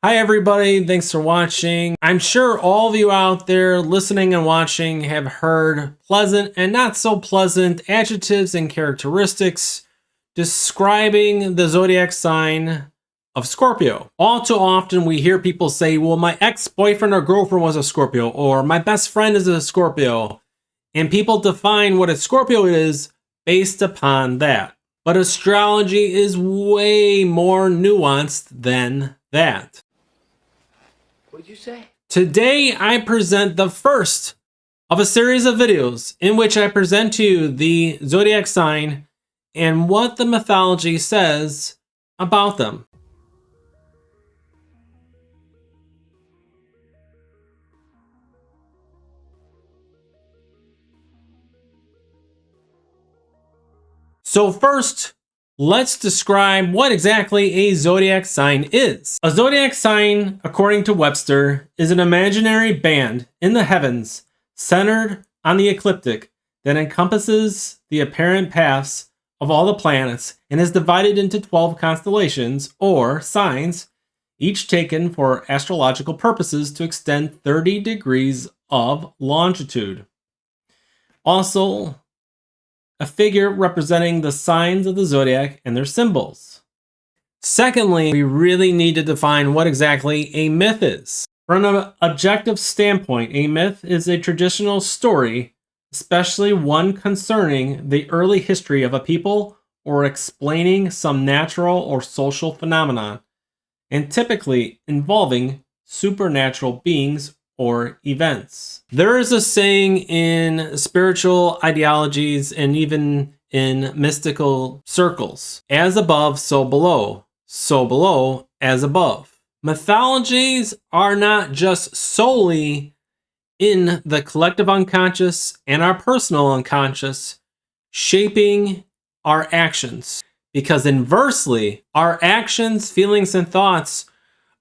Hi everybody, thanks for watching. I'm sure all of you out there listening and watching have heard pleasant and not so pleasant adjectives and characteristics describing the zodiac sign of Scorpio. All too often we hear people say, well, my ex-boyfriend or girlfriend was a Scorpio, or my best friend is a Scorpio. And people define what a Scorpio is based upon that. But astrology is way more nuanced than that. What'd you say? Today I present the first of a series of videos in which I present to you the zodiac sign and what the mythology says about them. So first, let's describe what exactly a zodiac sign is. A zodiac sign, according to Webster, is an imaginary band in the heavens centered on the ecliptic that encompasses the apparent paths of all the planets and is divided into 12 constellations or signs, each taken for astrological purposes to extend 30 degrees of longitude. Also, a figure representing the signs of the zodiac and their symbols. Secondly, we really need to define what exactly a myth is. From an objective standpoint, a myth is a traditional story, especially one concerning the early history of a people or explaining some natural or social phenomenon, and typically involving supernatural beings or events. There is a saying in spiritual ideologies and even in mystical circles, as above, so below, as above. Mythologies are not just solely in the collective unconscious and our personal unconscious, shaping our actions. Because inversely, our actions, feelings, and thoughts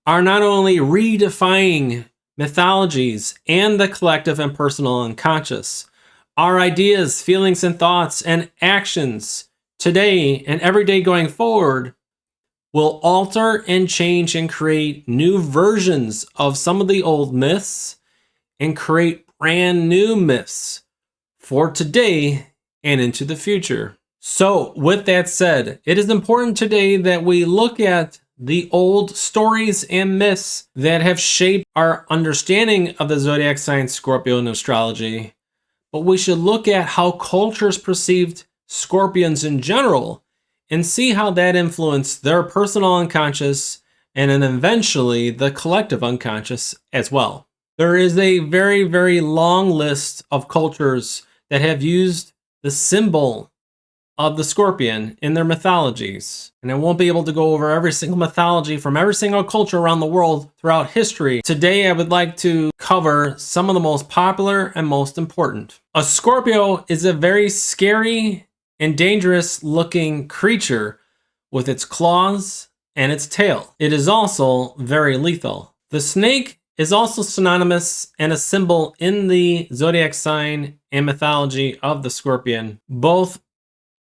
are not only redefining mythologies and the collective and personal unconscious. Our ideas, feelings, and thoughts and actions today and every day going forward will alter and change and create new versions of some of the old myths and create brand new myths for today and into the future. So with that said, it is important today that we look at the old stories and myths that have shaped our understanding of the zodiac sign Scorpio in astrology. But we should look at how cultures perceived Scorpions in general and see how that influenced their personal unconscious and then eventually the collective unconscious as well. There is a very, very long list of cultures that have used the symbol of the scorpion in their mythologies. And I won't be able to go over every single mythology from every single culture around the world throughout history. Today, I would like to cover some of the most popular and most important. A Scorpio is a very scary and dangerous looking creature with its claws and its tail. It is also very lethal. The snake is also synonymous and a symbol in the zodiac sign and mythology of the scorpion. Both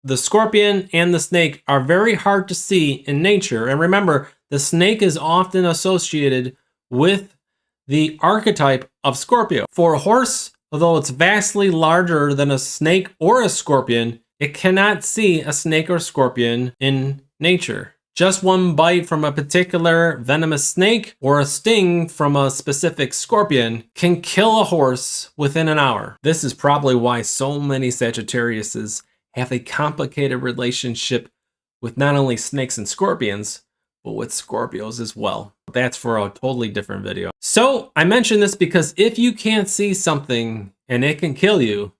the scorpion and the snake are very hard to see in nature. And remember, the snake is often associated with the archetype of Scorpio. For a horse, although it's vastly larger than a snake or a scorpion, it cannot see a snake or scorpion in nature. Just one bite from a particular venomous snake or a sting from a specific scorpion can kill a horse within an hour. This is probably why so many Sagittariuses have a complicated relationship with not only snakes and scorpions, but with Scorpios as well. That's for a totally different video. So I mention this because if you can't see something and it can kill you,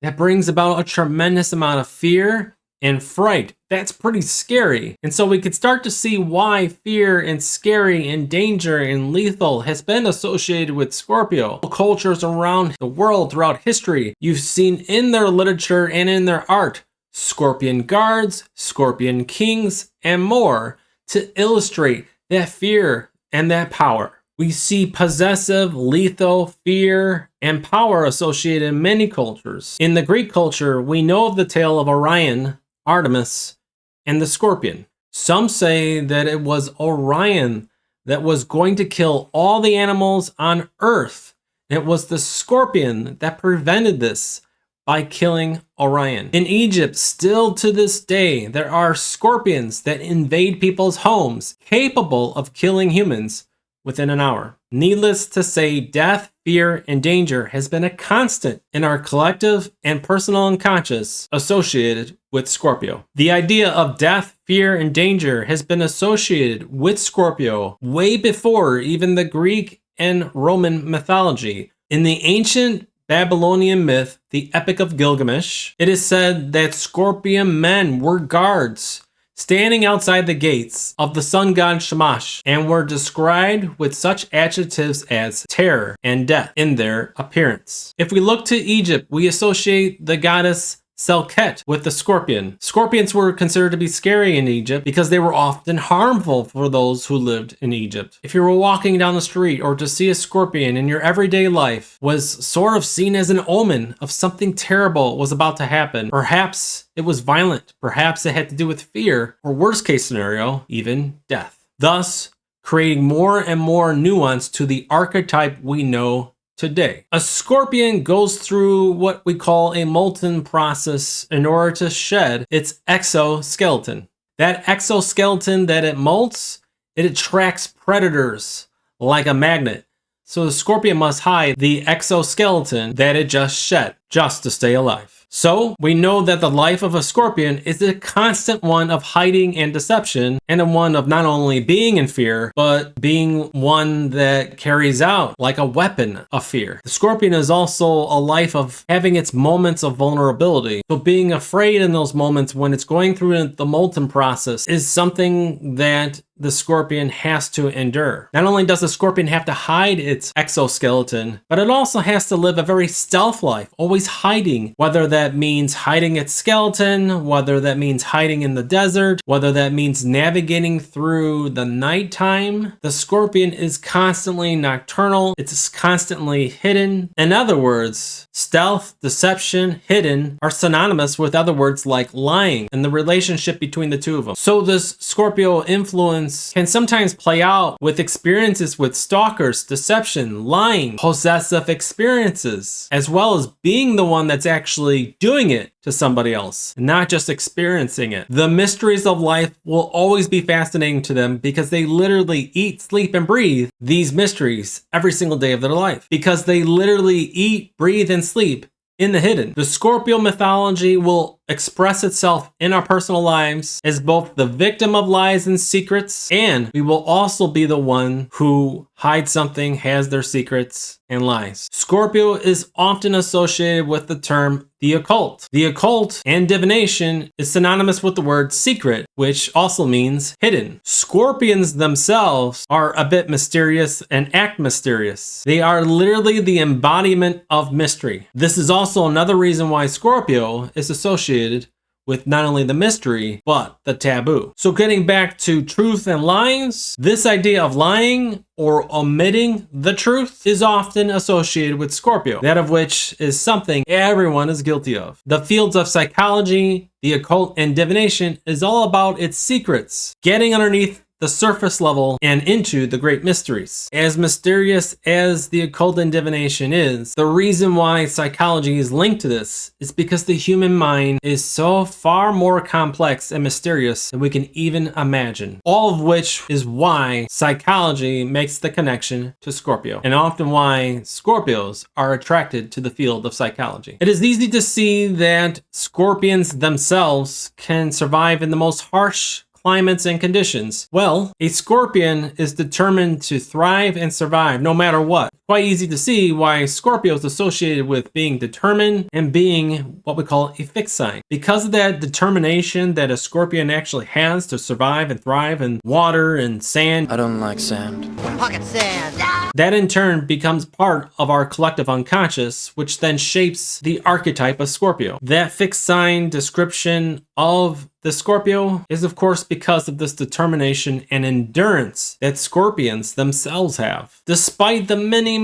that brings about a tremendous amount of fear and fright. That's pretty scary. And so we could start to see why fear and scary and danger and lethal has been associated with Scorpio. Cultures around the world throughout history, you've seen in their literature and in their art, scorpion guards, scorpion kings, and more to illustrate that fear and that power. We see possessive, lethal, fear, and power associated in many cultures. In the Greek culture, we know of the tale of Orion, Artemis, and the scorpion. Some say that it was Orion that was going to kill all the animals on Earth. It was the scorpion that prevented this by killing Orion. In Egypt, still to this day, there are scorpions that invade people's homes, capable of killing humans within an hour. Needless to say, death, fear, and danger has been a constant in our collective and personal unconscious associated with Scorpio. The idea of death, fear, and danger has been associated with Scorpio way before even the Greek and Roman mythology. In the ancient Babylonian myth, the Epic of Gilgamesh, it is said that scorpion men were guards standing outside the gates of the sun god Shamash, and were described with such adjectives as terror and death in their appearance. If we look to Egypt, we associate the goddess Selket with the scorpion. Scorpions were considered to be scary in Egypt because they were often harmful for those who lived in Egypt. If you were walking down the street or to see a scorpion in your everyday life was sort of seen as an omen of something terrible was about to happen. Perhaps it was violent, perhaps it had to do with fear, or worst case scenario, even death. Thus, creating more and more nuance to the archetype we know today. A scorpion goes through what we call a molten process in order to shed its exoskeleton. That exoskeleton that it molts, it attracts predators like a magnet. So the scorpion must hide the exoskeleton that it just shed just to stay alive. So we know that the life of a scorpion is a constant one of hiding and deception, and a one of not only being in fear, but being one that carries out like a weapon of fear. The scorpion is also a life of having its moments of vulnerability. So being afraid in those moments when it's going through the molten process is something that the scorpion has to endure. Not only does the scorpion have to hide its exoskeleton, but it also has to live a very stealth life, always hiding, whether that means hiding its skeleton, whether that means hiding in the desert, whether that means navigating through the nighttime. The scorpion is constantly nocturnal, it's constantly hidden. In other words, stealth, deception, hidden are synonymous with other words like lying and the relationship between the two of them. So this Scorpio influence can sometimes play out with experiences with stalkers, deception, lying, possessive experiences, as well as being the one that's actually doing it to somebody else, not just experiencing it. The mysteries of life will always be fascinating to them because they literally eat, sleep, and breathe these mysteries every single day of their life, because they literally eat, breathe, and sleep in the hidden. The Scorpio mythology will express itself in our personal lives as both the victim of lies and secrets, and we will also be the one who hides something, has their secrets and lies. Scorpio is often associated with the term the occult. The occult and divination is synonymous with the word secret, which also means hidden. Scorpions themselves are a bit mysterious and act mysterious. They are literally the embodiment of mystery. This is also another reason why Scorpio is associated with not only the mystery, but the taboo. So getting back to truth and lies, this idea of lying or omitting the truth is often associated with Scorpio, that of which is something everyone is guilty of. The fields of psychology, the occult, and divination is all about its secrets, getting underneath the surface level and into the great mysteries. As mysterious as the occult and divination is, the reason why psychology is linked to this is because the human mind is so far more complex and mysterious than we can even imagine. All of which is why psychology makes the connection to Scorpio, and often why Scorpios are attracted to the field of psychology. It is easy to see that scorpions themselves can survive in the most harsh climates and conditions. Well, a scorpion is determined to thrive and survive no matter what. Quite easy to see why Scorpio is associated with being determined and being what we call a fixed sign. Because of that determination that a scorpion actually has to survive and thrive in water and sand. I don't like sand. Pocket sand. That in turn becomes part of our collective unconscious, which then shapes the archetype of Scorpio. That fixed sign description of the Scorpio is of course because of this determination and endurance that scorpions themselves have. Despite the many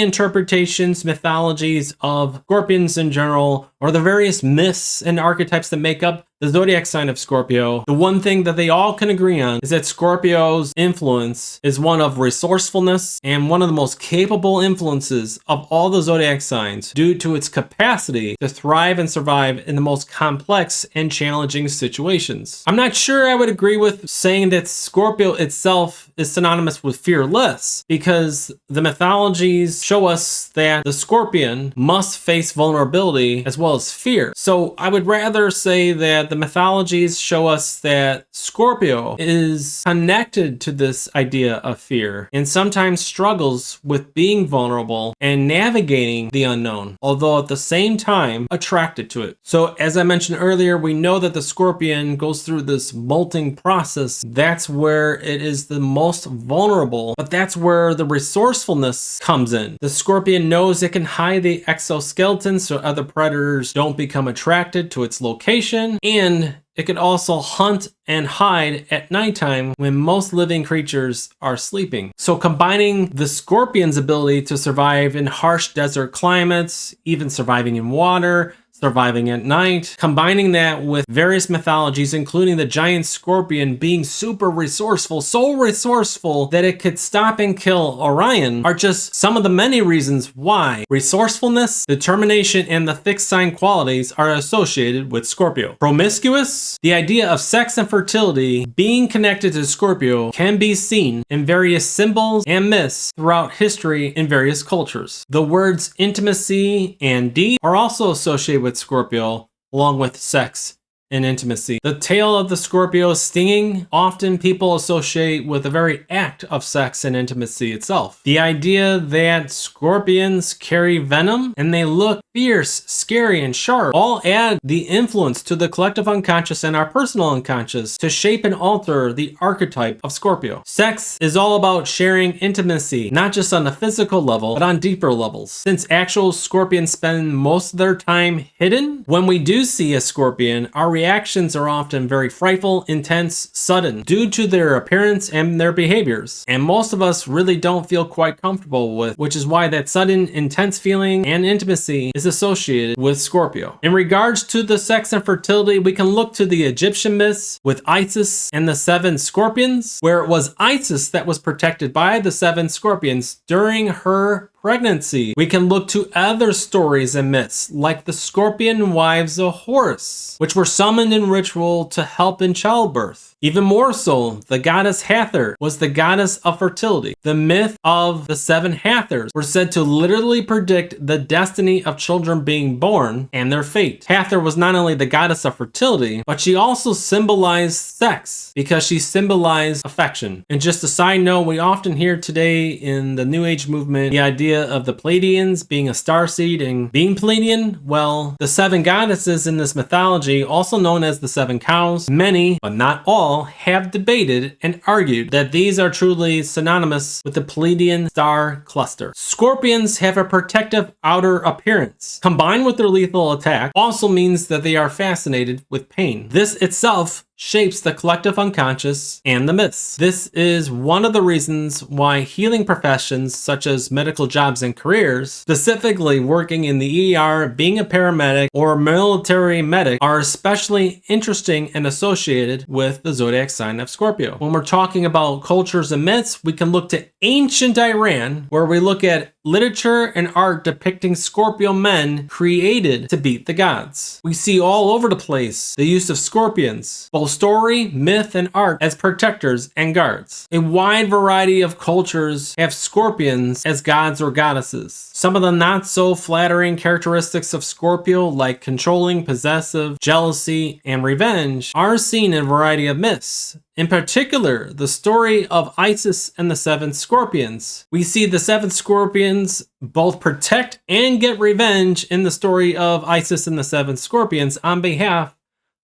interpretations, mythologies of scorpions in general, or the various myths and archetypes that make up the zodiac sign of Scorpio, the one thing that they all can agree on is that Scorpio's influence is one of resourcefulness and one of the most capable influences of all the zodiac signs due to its capacity to thrive and survive in the most complex and challenging situations. I'm not sure I would agree with saying that Scorpio itself is synonymous with fearless, because the mythologies show us that the scorpion must face vulnerability as well as fear. So I would rather say that the mythologies show us that Scorpio is connected to this idea of fear and sometimes struggles with being vulnerable and navigating the unknown, although at the same time attracted to it. So as I mentioned earlier, we know that the scorpion goes through this molting process. That's where it is the most vulnerable, but that's where the resourcefulness comes in. The scorpion knows it can hide the exoskeleton so other predators don't become attracted to its location, and it could also hunt and hide at nighttime when most living creatures are sleeping. So combining the scorpion's ability to survive in harsh desert climates, even surviving in water, surviving at night, combining that with various mythologies, including the giant scorpion being super resourceful, so resourceful that it could stop and kill Orion, are just some of the many reasons why resourcefulness, determination, and the fixed sign qualities are associated with Scorpio. Promiscuous, the idea of sex and fertility being connected to Scorpio can be seen in various symbols and myths throughout history in various cultures. The words intimacy and deed are also associated with Scorpio, along with sex and intimacy. The tail of the Scorpio stinging, often people associate with the very act of sex and intimacy itself. The idea that scorpions carry venom and they look fierce, scary, and sharp all add the influence to the collective unconscious and our personal unconscious to shape and alter the archetype of Scorpio. Sex is all about sharing intimacy, not just on a physical level, but on deeper levels. Since actual scorpions spend most of their time hidden, when we do see a scorpion, our reactions are often very frightful, intense, sudden, due to their appearance and their behaviors. And most of us really don't feel quite comfortable with, which is why that sudden, intense feeling and intimacy is associated with Scorpio. In regards to the sex and fertility, we can look to the Egyptian myths with Isis and the 7 scorpions, where it was Isis that was protected by the 7 scorpions during her pregnancy. We can look to other stories and myths like the scorpion wives of Horus, which were summoned in ritual to help in childbirth. Even more so, the goddess Hathor was the goddess of fertility. The myth of the 7 Hathors were said to literally predict the destiny of children being born and their fate. Hathor was not only the goddess of fertility, but she also symbolized sex because she symbolized affection. And just a side note, we often hear today in the New Age movement the idea of the Pleiadians being a starseed and being Pleiadian. Well, the 7 goddesses in this mythology, also known as the 7 cows, many, but not all, have debated and argued that these are truly synonymous with the Pleiadian star cluster. Scorpions have a protective outer appearance. Combined with their lethal attack also means that they are fascinated with pain. This itself shapes the collective unconscious and the myths. This is one of the reasons why healing professions such as medical jobs and careers, specifically working in the ER, being a paramedic, or military medic, are especially interesting and associated with the zodiac sign of Scorpio. When we're talking about cultures and myths, we can look to ancient Iran, where we look at literature and art depicting Scorpio men created to beat the gods. We see all over the place the use of scorpions, both story, myth, and art as protectors and guards. A wide variety of cultures have scorpions as gods or goddesses. Some of the not so flattering characteristics of Scorpio, like controlling, possessive, jealousy, and revenge, are seen in a variety of myths. In particular, the story of Isis and the 7 scorpions. We see the 7 scorpions both protect and get revenge in the story of Isis and the 7 scorpions on behalf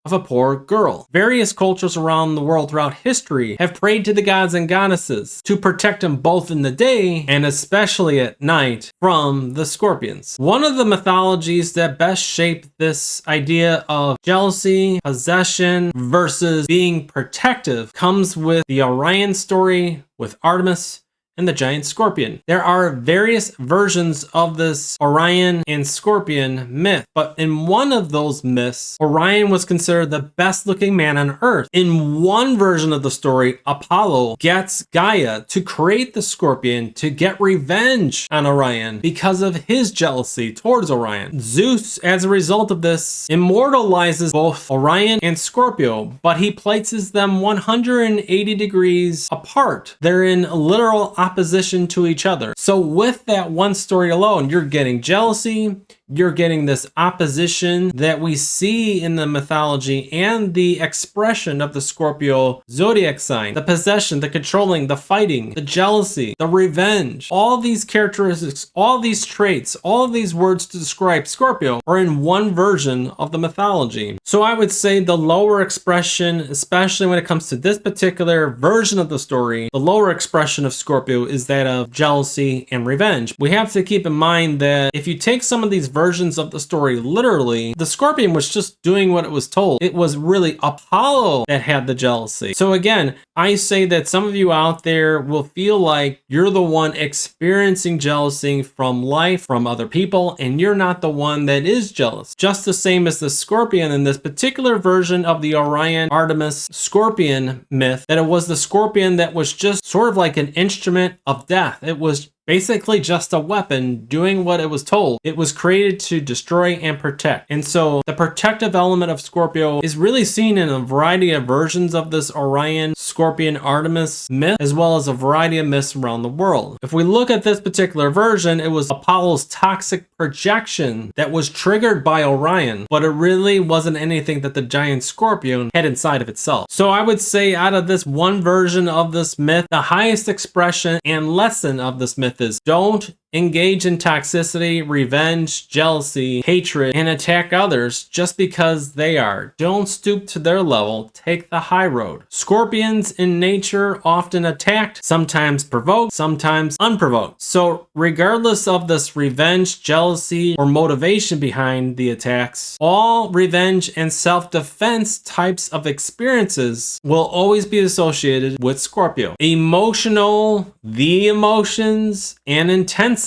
of a poor girl. Various cultures around the world throughout history have prayed to the gods and goddesses to protect them both in the day and especially at night from the scorpions. One of the mythologies that best shaped this idea of jealousy, possession versus being protective comes with the Orion story with Artemis and the giant scorpion. There are various versions of this Orion and Scorpion myth, but in one of those myths, Orion was considered the best looking man on earth. In one version of the story, Apollo gets Gaia to create the scorpion to get revenge on Orion because of his jealousy towards Orion. Zeus, as a result of this, immortalizes both Orion and Scorpio, but he places them 180 degrees apart. They're in literal opposition to each other. So with that one story alone, you're getting jealousy, you're getting this opposition that we see in the mythology and the expression of the Scorpio zodiac sign. The possession, the controlling, the fighting, the jealousy, the revenge. All these characteristics, all these traits, all of these words to describe Scorpio are in one version of the mythology. So I would say the lower expression, especially when it comes to this particular version of the story, the lower expression of Scorpio is that of jealousy and revenge. We have to keep in mind that if you take some of these versions of the story literally, the scorpion was just doing what it was told. It was really Apollo that had the jealousy. So again, I say that some of you out there will feel like you're the one experiencing jealousy from life, from other people, and you're not the one that is jealous. Just the same as the scorpion in this particular version of the Orion Artemis scorpion myth, that it was the scorpion that was just sort of like an instrument of death. It was basically just a weapon doing what it was told. It was created to destroy and protect. And so the protective element of Scorpio is really seen in a variety of versions of this Orion Scorpion Artemis myth, as well as a variety of myths around the world. If we look at this particular version, it was Apollo's toxic projection that was triggered by Orion, but it really wasn't anything that the giant scorpion had inside of itself. So I would say out of this one version of this myth, the highest expression and lesson of this myth is don't engage in toxicity, revenge, jealousy, hatred, and attack others just because they are. Don't stoop to their level. Take the high road. Scorpions in nature often attacked, sometimes provoked, sometimes unprovoked. So regardless of this revenge, jealousy, or motivation behind the attacks, all revenge and self-defense types of experiences will always be associated with Scorpio. Emotional, the emotions, and intensity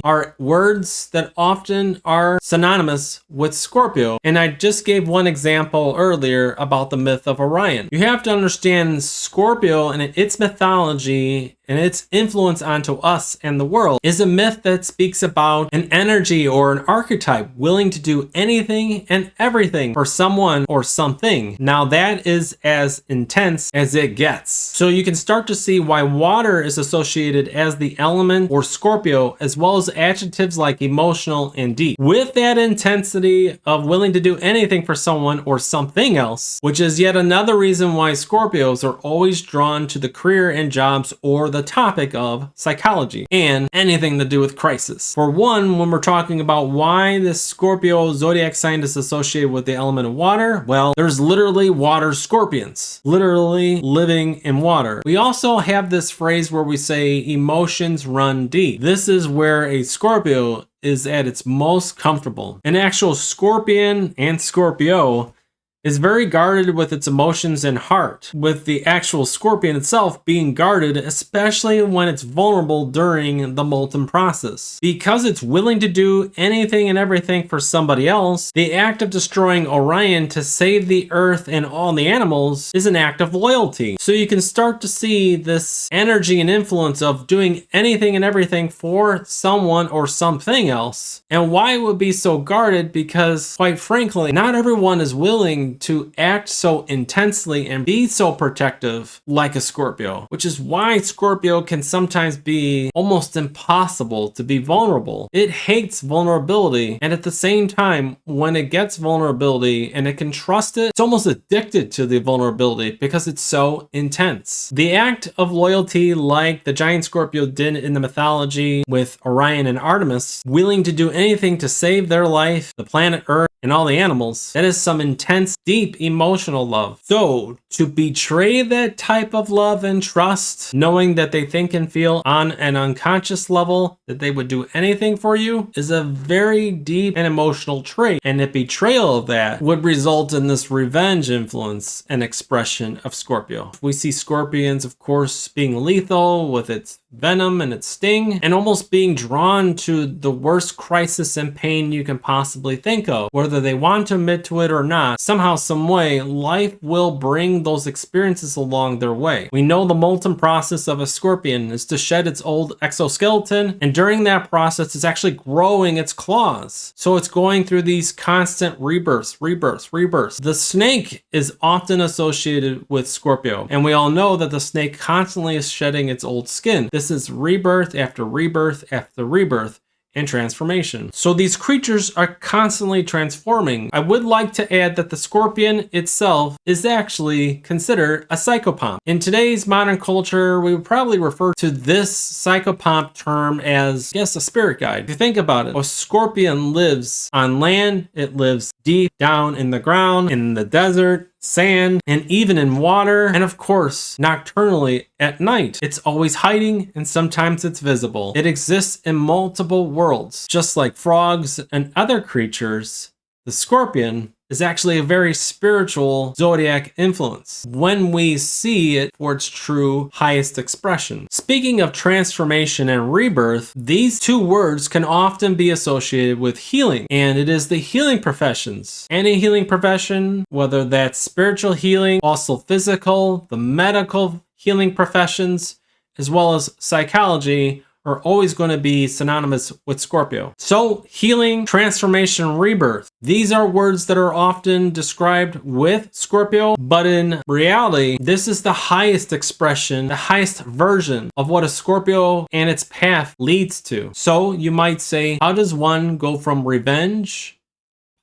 are words that often are synonymous with Scorpio. And I just gave one example earlier about the myth of Orion. You have to understand Scorpio and its mythology and its influence onto us and the world is a myth that speaks about an energy or an archetype willing to do anything and everything for someone or something. Now that is as intense as it gets. So you can start to see why water is associated as the element or Scorpio, as well as adjectives like emotional and deep. With that intensity of willing to do anything for someone or something else, which is yet another reason why Scorpios are always drawn to the career and jobs or the topic of psychology and anything to do with crisis. For one, when we're talking about why this Scorpio zodiac sign is associated with the element of water, well, there's literally water scorpions, literally living in water. We also have this phrase where we say emotions run deep. This is where a Scorpio is at its most comfortable. An actual scorpion and Scorpio is very guarded with its emotions and heart, with the actual scorpion itself being guarded, especially when it's vulnerable during the molten process. Because it's willing to do anything and everything for somebody else, the act of destroying Orion to save the earth and all the animals is an act of loyalty. So you can start to see this energy and influence of doing anything and everything for someone or something else. And why it would be so guarded, because quite frankly, not everyone is willing to act so intensely and be so protective like a Scorpio, which is why Scorpio can sometimes be almost impossible to be vulnerable. It hates vulnerability, and at the same time, when it gets vulnerability and it can trust it, it's almost addicted to the vulnerability because it's so intense. The act of loyalty, like the giant Scorpio did in the mythology with Orion and Artemis, willing to do anything to save their life, the planet Earth, and all the animals. That is some intense, deep emotional love. So, to betray that type of love and trust, knowing that they think and feel on an unconscious level that they would do anything for you, is a very deep and emotional trait. And a betrayal of that would result in this revenge influence and expression of Scorpio. We see scorpions, of course, being lethal with its venom and its sting, and almost being drawn to the worst crisis and pain you can possibly think of. Whether they want to admit to it or not, somehow, some way, life will bring those experiences along their way. We know the molten process of a scorpion is to shed its old exoskeleton, and during that process, it's actually growing its claws. So it's going through these constant rebirths. The snake is often associated with Scorpio, and we all know that the snake constantly is shedding its old skin. This is rebirth after rebirth after rebirth and transformation. So these creatures are constantly transforming. I would like to add that the scorpion itself is actually considered a psychopomp. In today's modern culture, we would probably refer to this psychopomp term as, I guess, a spirit guide. If you think about it, a scorpion lives on land, it lives deep down in the ground, in the desert, sand, and even in water, and of course, nocturnally at night. It's always hiding, and sometimes it's visible. It exists in multiple worlds. Just like frogs and other creatures, the scorpion is actually a very spiritual zodiac influence when we see it for its true highest expression. Speaking of transformation and rebirth, these two words can often be associated with healing, and it is the healing professions. Any healing profession, whether that's spiritual healing, also physical, the medical healing professions, as well as psychology, are always going to be synonymous with Scorpio. So, healing, transformation, rebirth. These are words that are often described with Scorpio, but in reality, this is the highest expression, the highest version of what a Scorpio and its path leads to. So, you might say, how does one go from revenge,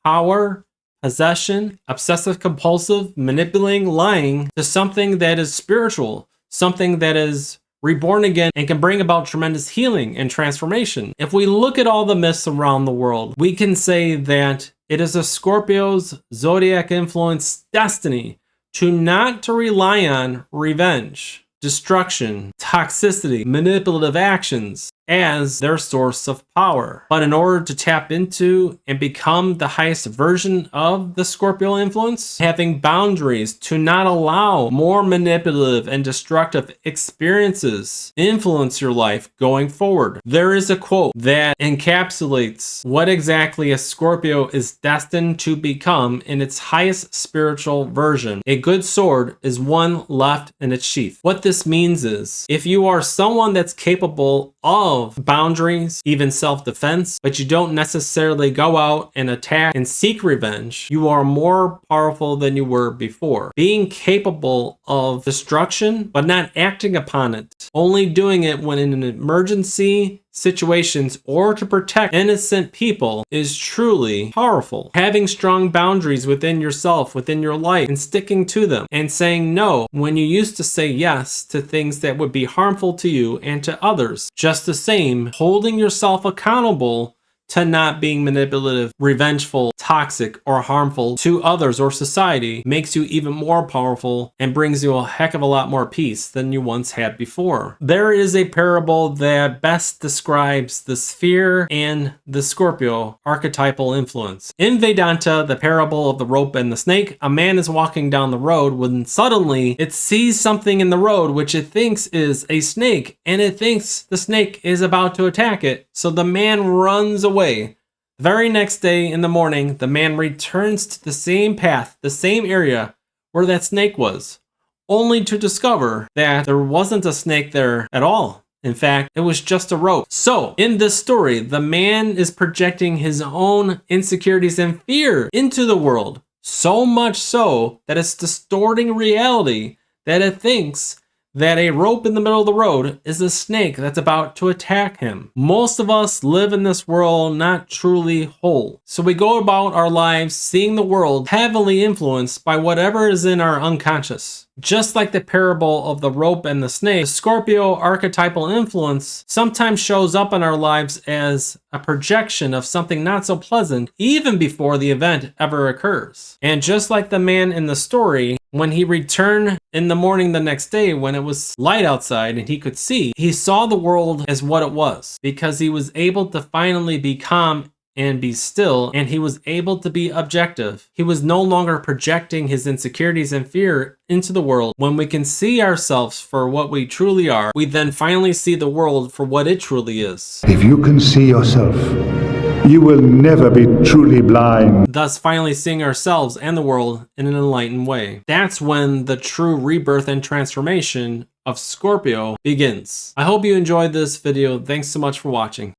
power, possession, obsessive compulsive, manipulating, lying, to something that is spiritual, something that is reborn again and can bring about tremendous healing and transformation? If we look at all the myths around the world, we can say that it is a Scorpio's zodiac influence destiny not to rely on revenge, destruction, toxicity, manipulative actions as their source of power. But in order to tap into and become the highest version of the Scorpio influence, having boundaries to not allow more manipulative and destructive experiences influence your life going forward. There is a quote that encapsulates what exactly a Scorpio is destined to become in its highest spiritual version. A good sword is one left in its sheath. What this means is, if you are someone that's capable of boundaries, even self-defense, but you don't necessarily go out and attack and seek revenge, you are more powerful than you were before. Being capable of destruction, but not acting upon it, only doing it when in an emergency situations or to protect innocent people, is truly powerful. Having strong boundaries within yourself, within your life, and sticking to them, and saying no when you used to say yes to things that would be harmful to you and to others. Just the same, holding yourself accountable to not being manipulative, revengeful, toxic, or harmful to others or society makes you even more powerful and brings you a heck of a lot more peace than you once had before. There is a parable that best describes the sphere and the Scorpio archetypal influence. In Vedanta, the parable of the rope and the snake, a man is walking down the road when suddenly it sees something in the road which it thinks is a snake, and it thinks the snake is about to attack it. So the man runs away. The very next day in the morning, the man returns to the same path, the same area where that snake was, only to discover that there wasn't a snake there at all. In fact, it was just a rope. So, in this story, the man is projecting his own insecurities and fear into the world, so much so that it's distorting reality, that it thinks that a rope in the middle of the road is a snake that's about to attack him. Most of us live in this world not truly whole. So we go about our lives seeing the world heavily influenced by whatever is in our unconscious. Just like the parable of the rope and the snake, the Scorpio archetypal influence sometimes shows up in our lives as a projection of something not so pleasant even before the event ever occurs. And just like the man in the story, when he returned in the morning the next day when it was light outside and he could see, he saw the world as what it was because he was able to finally be calm and be still, and he was able to be objective. He was no longer projecting his insecurities and fear into the world. When we can see ourselves for what we truly are, we then finally see the world for what it truly is. If you can see yourself, you will never be truly blind. Thus finally seeing ourselves and the world in an enlightened way. That's when the true rebirth and transformation of Scorpio begins. I hope you enjoyed this video. Thanks so much for watching.